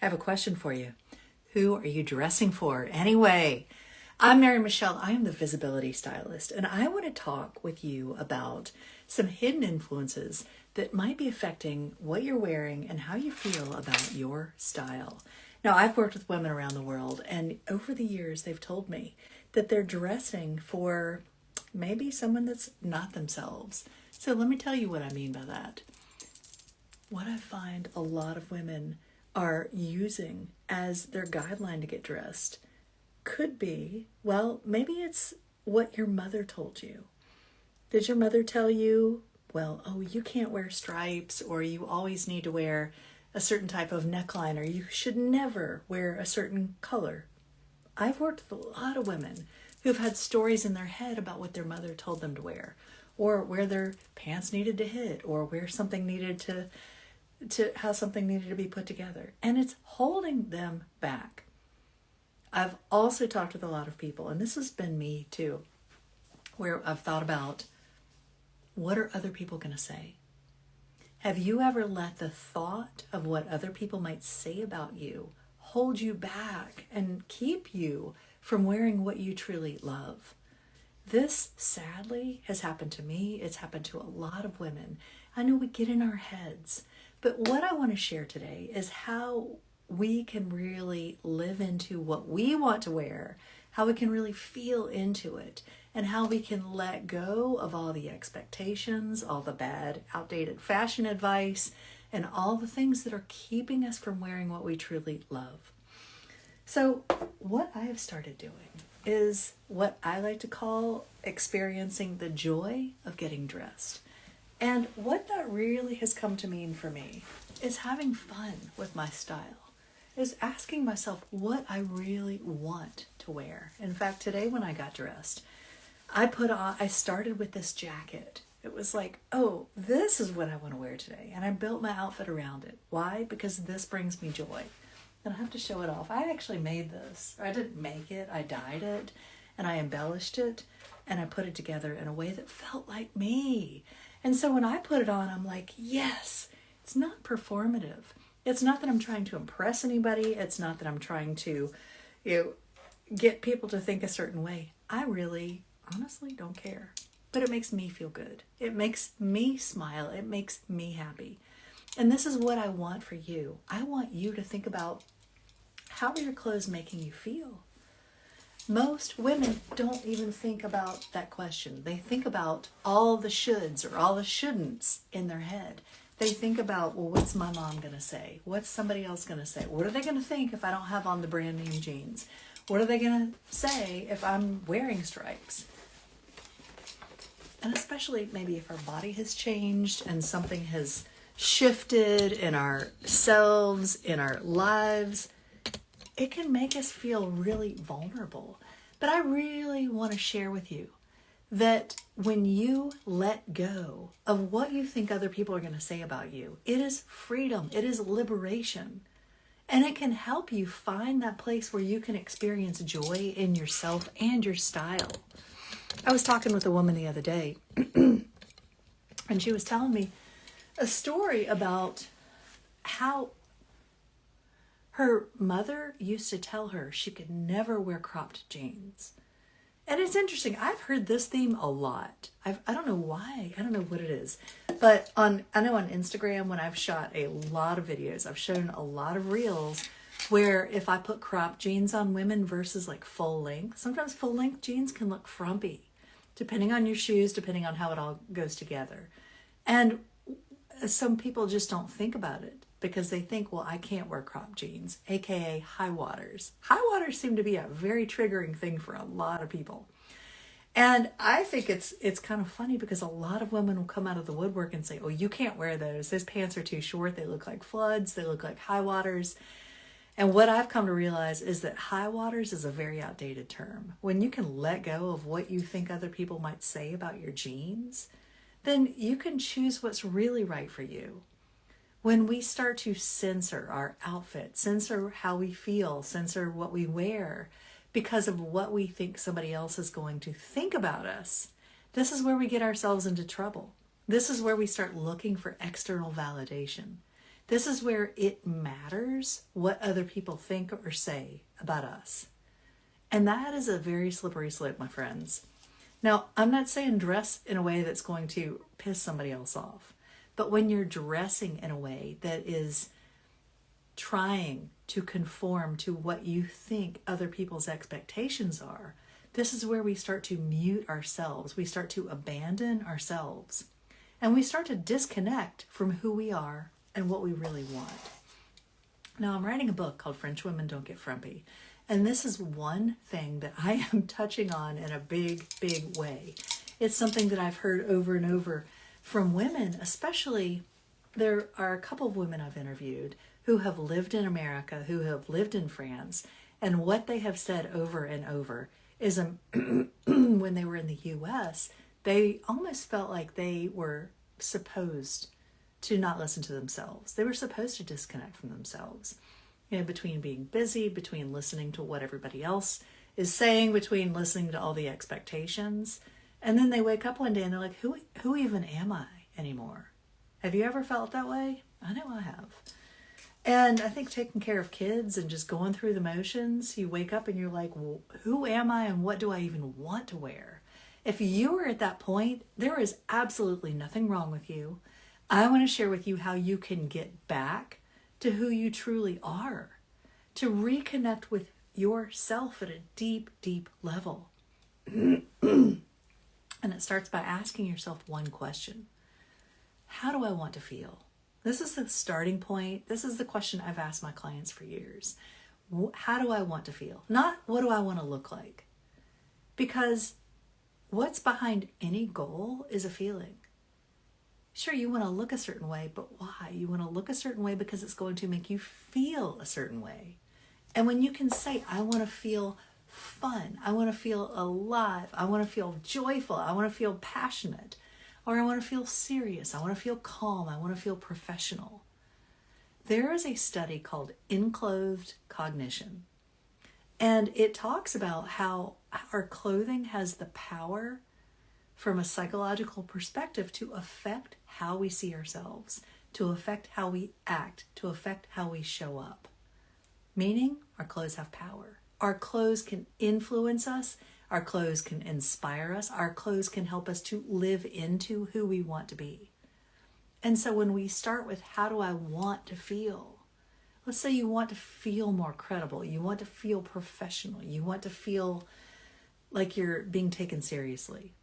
I have a question for you. Who are you dressing for anyway? I'm Mary Michelle. I am the visibility stylist, and I want to talk with you about some hidden influences that might be affecting what you're wearing and how you feel about your style. Now, I've worked with women around the world, and over the years, they've told me that they're dressing for maybe someone that's not themselves. So let me tell you what I mean by that. What I find a lot of women are using as their guideline to get dressed could be, well, maybe it's what your mother told you. Did your mother tell you, well, oh, you can't wear stripes, or you always need to wear a certain type of neckline, or you should never wear a certain color? I've worked with a lot of women who've had stories in their head about what their mother told them to wear, or where their pants needed to hit, or where something needed to how something needed to be put together. And it's holding them back. I've also talked with a lot of people, and this has been me too, where I've thought about, what are other people going to say? Have you ever let the thought of what other people might say about you hold you back and keep you from wearing what you truly love? This, sadly, has happened to me. It's happened to a lot of women. I know we get in our heads, but what I want to share today is how we can really live into what we want to wear, how we can really feel into it, and how we can let go of all the expectations, all the bad, outdated fashion advice, and all the things that are keeping us from wearing what we truly love. So what I have started doing is what I like to call experiencing the joy of getting dressed. And what that really has come to mean for me is having fun with my style, is asking myself what I really want to wear. In fact, today when I got dressed, I started with this jacket. It was like, oh, this is what I want to wear today. And I built my outfit around it. Why? Because this brings me joy. And I have to show it off. I actually made this. I didn't make it. I dyed it and I embellished it and I put it together in a way that felt like me. And so when I put it on, I'm like, yes, it's not performative. It's not that I'm trying to impress anybody. It's not that I'm trying to, get people to think a certain way. I really, honestly don't care. But it makes me feel good. It makes me smile. It makes me happy. And this is what I want for you. I want you to think about, how are your clothes making you feel? Most women don't even think about that question. They think about all the shoulds or all the shouldn'ts in their head. They think about, well, what's my mom going to say? What's somebody else going to say? What are they going to think if I don't have on the brand name jeans? What are they going to say if I'm wearing stripes? And especially maybe if our body has changed and something has shifted in ourselves, in our lives, it can make us feel really vulnerable. But I really want to share with you that when you let go of what you think other people are going to say about you, it is freedom, it is liberation. And it can help you find that place where you can experience joy in yourself and your style. I was talking with a woman the other day, and she was telling me a story about how her mother used to tell her she could never wear cropped jeans. And it's interesting. I've heard this theme a lot. I don't know why. I don't know what it is. But I know on Instagram, when I've shot a lot of videos, I've shown a lot of reels where if I put cropped jeans on women versus like full length, sometimes full length jeans can look frumpy, depending on your shoes, depending on how it all goes together. And some people just don't think about it because they think, well, I can't wear cropped jeans, aka high waters. High waters seem to be a very triggering thing for a lot of people. And I think it's kind of funny because a lot of women will come out of the woodwork and say, oh, you can't wear those. Those pants are too short. They look like floods. They look like high waters. And what I've come to realize is that high waters is a very outdated term. When you can let go of what you think other people might say about your jeans, then you can choose what's really right for you. When we start to censor our outfit, censor how we feel, censor what we wear because of what we think somebody else is going to think about us, this is where we get ourselves into trouble. This is where we start looking for external validation. This is where it matters what other people think or say about us. And that is a very slippery slope, my friends. Now, I'm not saying dress in a way that's going to piss somebody else off, but when you're dressing in a way that is trying to conform to what you think other people's expectations are, this is where we start to mute ourselves. We start to abandon ourselves. And we start to disconnect from who we are and what we really want. Now, I'm writing a book called French Women Don't Get Frumpy. And this is one thing that I am touching on in a big, big way. It's something that I've heard over and over from women, especially there are a couple of women I've interviewed who have lived in America, who have lived in France, and what they have said over and over is when they were in the US, they almost felt like they were supposed to not listen to themselves. They were supposed to disconnect from themselves. You know, between being busy, between listening to what everybody else is saying, between listening to all the expectations. And then they wake up one day and they're like, who even am I anymore? Have you ever felt that way? I know I have. And I think taking care of kids and just going through the motions, you wake up and you're like, well, who am I and what do I even want to wear? If you are at that point, there is absolutely nothing wrong with you. I want to share with you how you can get back to who you truly are, to reconnect with yourself at a deep, deep level. And it starts by asking yourself one question. How do I want to feel? This is the starting point. This is the question I've asked my clients for years. How do I want to feel? Not what do I want to look like? Because what's behind any goal is a feeling. Sure, you want to look a certain way, but why? You want to look a certain way because it's going to make you feel a certain way. And when you can say, I want to feel fun, I want to feel alive, I want to feel joyful, I want to feel passionate, or I want to feel serious, I want to feel calm, I want to feel professional. There is a study called Enclothed Cognition, and it talks about how our clothing has the power from a psychological perspective to affect how we see ourselves, to affect how we act, to affect how we show up. Meaning, our clothes have power. Our clothes can influence us. Our clothes can inspire us. Our clothes can help us to live into who we want to be. And so when we start with, how do I want to feel? Let's say you want to feel more credible. You want to feel professional. You want to feel like you're being taken seriously.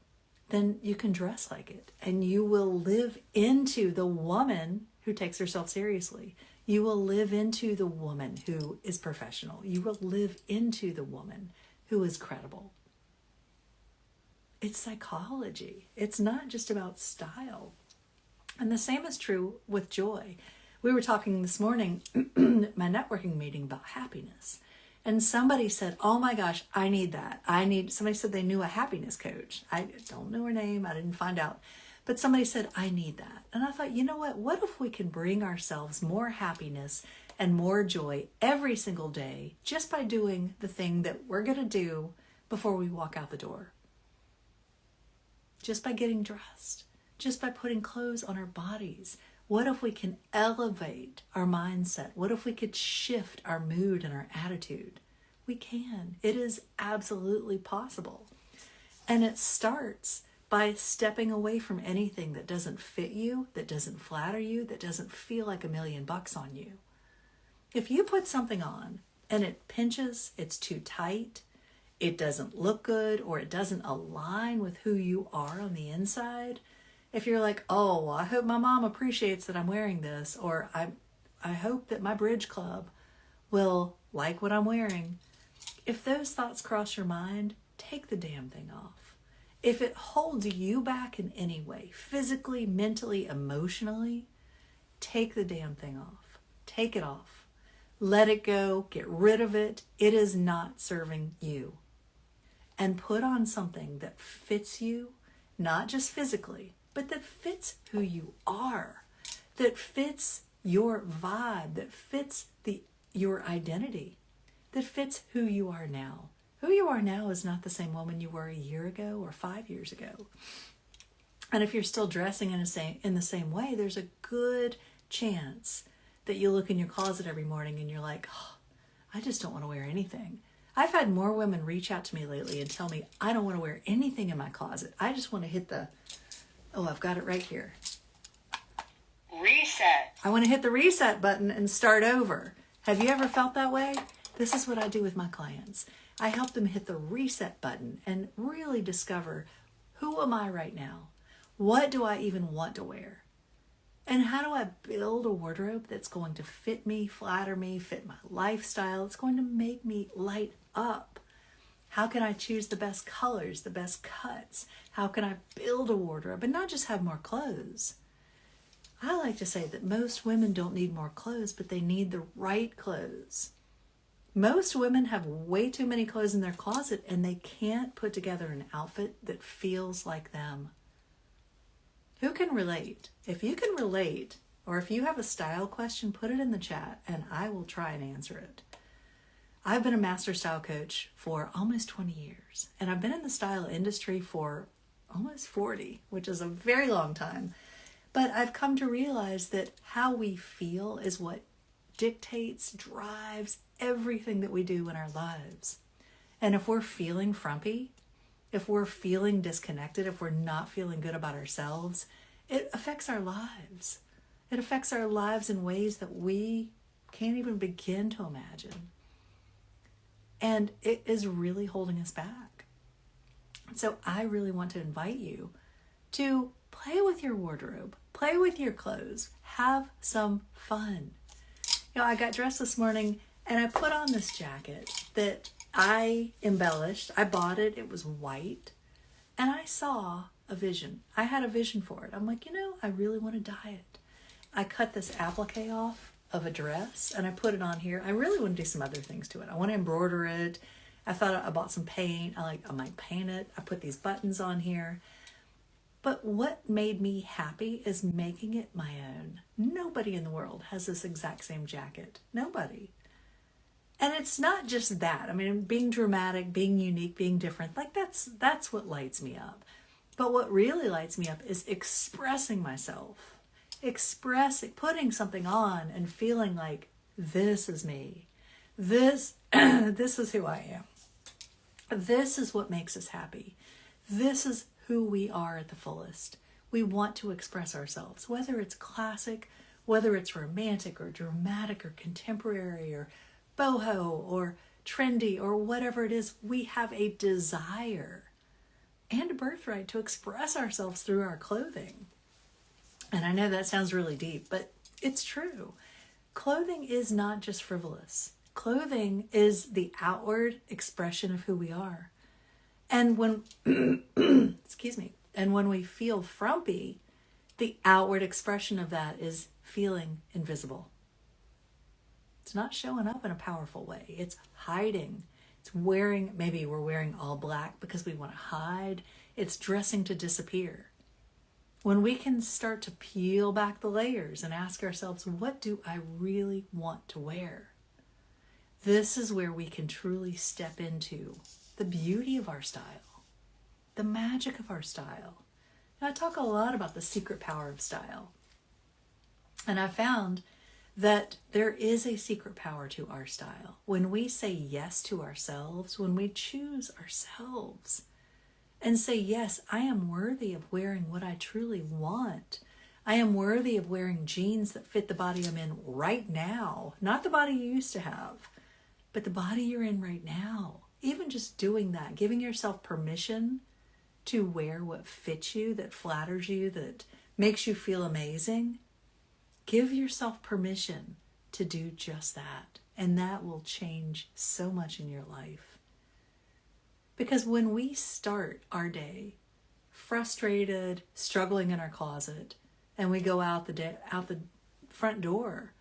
Then you can dress like it and you will live into the woman who takes herself seriously. You will live into the woman who is professional. You will live into the woman who is credible. It's psychology. It's not just about style. And the same is true with joy. We were talking this morning at my networking meeting about happiness. And somebody said, oh my gosh, I need that. Somebody said they knew a happiness coach. I don't know her name. I didn't find out. But somebody said, I need that. And I thought, you know what? What if we can bring ourselves more happiness and more joy every single day just by doing the thing that we're going to do before we walk out the door? Just by getting dressed, just by putting clothes on our bodies. What if we can elevate our mindset? What if we could shift our mood and our attitude? We can. It is absolutely possible. And it starts by stepping away from anything that doesn't fit you, that doesn't flatter you, that doesn't feel like $1,000,000 on you. If you put something on and it pinches, it's too tight, it doesn't look good, or it doesn't align with who you are on the inside, if you're like, oh, I hope my mom appreciates that I'm wearing this, or I hope that my bridge club will like what I'm wearing. If those thoughts cross your mind, take the damn thing off. If it holds you back in any way, physically, mentally, emotionally, take the damn thing off. Take it off. Let it go. Get rid of it. It is not serving you. And put on something that fits you, not just physically, but that fits who you are, that fits your vibe, that fits your identity, that fits who you are now. Who you are now is not the same woman you were a year ago or 5 years ago. And if you're still dressing in the same way, there's a good chance that you look in your closet every morning and you're like, oh, I just don't want to wear anything. I've had more women reach out to me lately and tell me, I don't want to wear anything in my closet. I just want to hit the, oh, I've got it right here. Reset. I want to hit the reset button and start over. Have you ever felt that way? This is what I do with my clients. I help them hit the reset button and really discover, who am I right now? What do I even want to wear? And how do I build a wardrobe that's going to fit me, flatter me, fit my lifestyle? It's going to make me light up. How can I choose the best colors, the best cuts? How can I build a wardrobe and not just have more clothes? I like to say that most women don't need more clothes, but they need the right clothes. Most women have way too many clothes in their closet and they can't put together an outfit that feels like them. Who can relate? If you can relate, or if you have a style question, put it in the chat and I will try and answer it. I've been a master style coach for almost 20 years, and I've been in the style industry for almost 40, which is a very long time. But I've come to realize that how we feel is what dictates, drives everything that we do in our lives. And if we're feeling frumpy, if we're feeling disconnected, if we're not feeling good about ourselves, it affects our lives. It affects our lives in ways that we can't even begin to imagine. And it is really holding us back. So I really want to invite you to play with your wardrobe, play with your clothes, have some fun. You know, I got dressed this morning and I put on this jacket that I embellished. I bought it. It was white. And I saw a vision. I had a vision for it. I'm like, I really want to dye it. I cut this applique off of a dress and I put it on here. I really want to do some other things to it. I want to embroider it. I thought I bought some paint. I might paint it. I put these buttons on here. But what made me happy is making it my own. Nobody in the world has this exact same jacket. Nobody. And it's not just that. I mean, being dramatic, being unique, being different, that's what lights me up. But what really lights me up is expressing myself, putting something on and feeling like this is me. This is who I am. This is what makes us happy. This is who we are at the fullest. We want to express ourselves, whether it's classic, whether it's romantic or dramatic or contemporary or boho or trendy or whatever it is. We have a desire and a birthright to express ourselves through our clothing. And I know that sounds really deep, but it's true. Clothing is not just frivolous. Clothing is the outward expression of who we are. And when, excuse me, and when we feel frumpy, the outward expression of that is feeling invisible. It's not showing up in a powerful way. It's hiding. It's maybe we're wearing all black because we want to hide. It's dressing to disappear. When we can start to peel back the layers and ask ourselves, what do I really want to wear? This is where we can truly step into the beauty of our style, the magic of our style. Now, I talk a lot about the secret power of style. And I found that there is a secret power to our style. When we say yes to ourselves, when we choose ourselves and say, yes, I am worthy of wearing what I truly want. I am worthy of wearing jeans that fit the body I'm in right now, not the body you used to have, but the body you're in right now. Even just doing that, giving yourself permission to wear what fits you, that flatters you, that makes you feel amazing. Give yourself permission to do just that. And that will change so much in your life. Because when we start our day frustrated, struggling in our closet, and we go out the front door,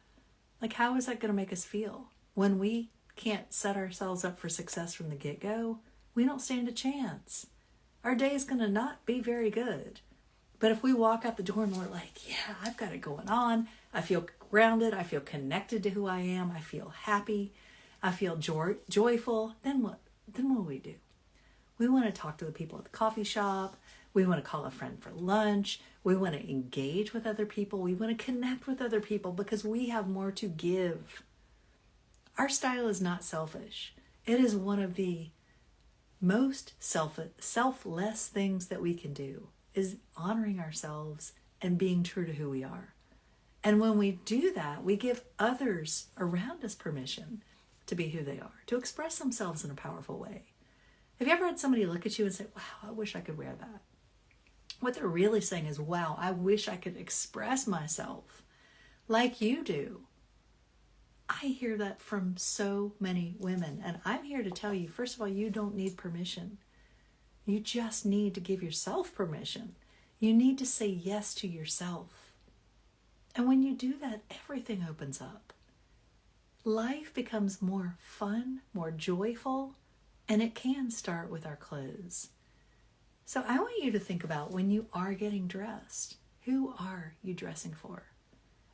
like how is that going to make us feel? When we can't set ourselves up for success from the get-go, we don't stand a chance. Our day is going to not be very good. But if we walk out the door and we're like, yeah, I've got it going on. I feel grounded. I feel connected to who I am. I feel happy. I feel joyful. Then what do? We want to talk to the people at the coffee shop. We want to call a friend for lunch. We want to engage with other people. We want to connect with other people because we have more to give. Our style is not selfish. It is one of the most selfless things that we can do, is honoring ourselves and being true to who we are. And when we do that, we give others around us permission to be who they are, to express themselves in a powerful way. Have you ever had somebody look at you and say, wow, I wish I could wear that? What they're really saying is, wow, I wish I could express myself like you do. I hear that from so many women. And I'm here to tell you, first of all, you don't need permission. You just need to give yourself permission. You need to say yes to yourself. And when you do that, everything opens up. Life becomes more fun, more joyful, and it can start with our clothes. So I want you to think about when you are getting dressed, who are you dressing for?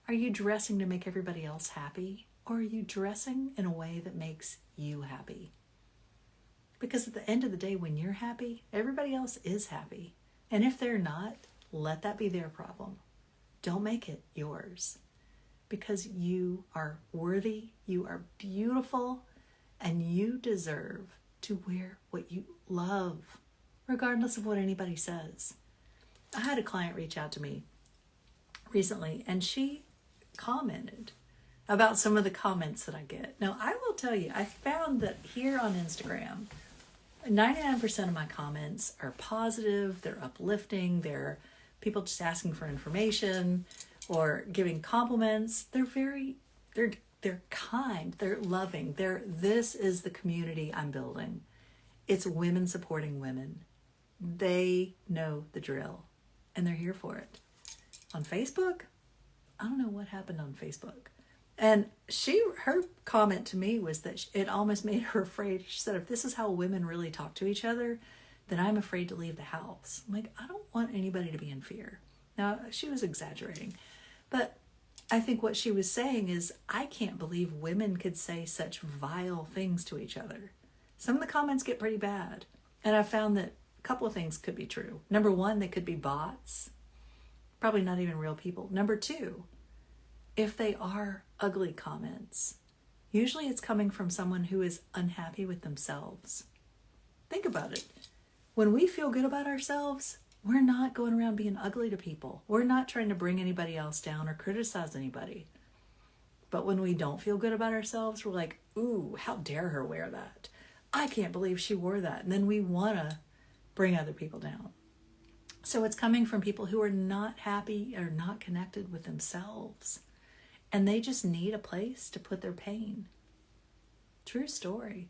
Are you dressing to make everybody else happy? Or are you dressing in a way that makes you happy? Because at the end of the day, when you're happy, everybody else is happy. And if they're not, let that be their problem. Don't make it yours. Because you are worthy, you are beautiful, and you deserve to wear what you love, regardless of what anybody says. I had a client reach out to me recently, and she commented about some of the comments that I get. Now, I will tell you, I found that here on Instagram, 99% of my comments are positive, they're uplifting, they're people just asking for information or giving compliments. They're kind, they're loving. This is the community I'm building. It's women supporting women. They know the drill and they're here for it. On Facebook, I don't know what happened on Facebook. And her comment to me was that it almost made her afraid. She said, if this is how women really talk to each other, then I'm afraid to leave the house. I'm like, I don't want anybody to be in fear. Now, she was exaggerating, but I think what she was saying is, I can't believe women could say such vile things to each other. Some of the comments get pretty bad. And I found that a couple of things could be true. Number one, they could be bots, probably not even real people. Number two, if they are ugly comments, usually it's coming from someone who is unhappy with themselves. Think about it. When we feel good about ourselves, we're not going around being ugly to people. We're not trying to bring anybody else down or criticize anybody. But when we don't feel good about ourselves, we're like, ooh, how dare her wear that? I can't believe she wore that. And then we want to bring other people down. So it's coming from people who are not happy or not connected with themselves. And they just need a place to put their pain. True story.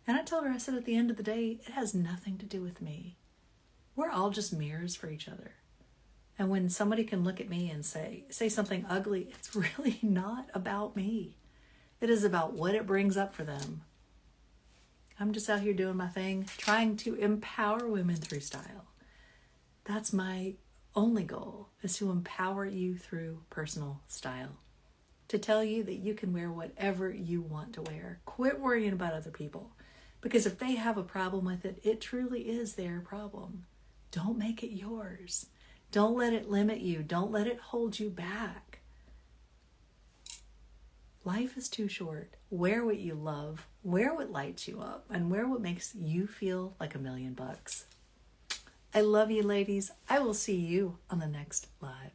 And I told her, I said, at the end of the day, it has nothing to do with me. We're all just mirrors for each other. And when somebody can look at me and say something ugly, it's really not about me. It is about what it brings up for them. I'm just out here doing my thing, trying to empower women through style. That's my only goal, is to empower you through personal style. To tell you that you can wear whatever you want to wear. Quit worrying about other people. Because if they have a problem with it, it truly is their problem. Don't make it yours. Don't let it limit you. Don't let it hold you back. Life is too short. Wear what you love. Wear what lights you up. And wear what makes you feel like $1,000,000. I love you, ladies. I will see you on the next live.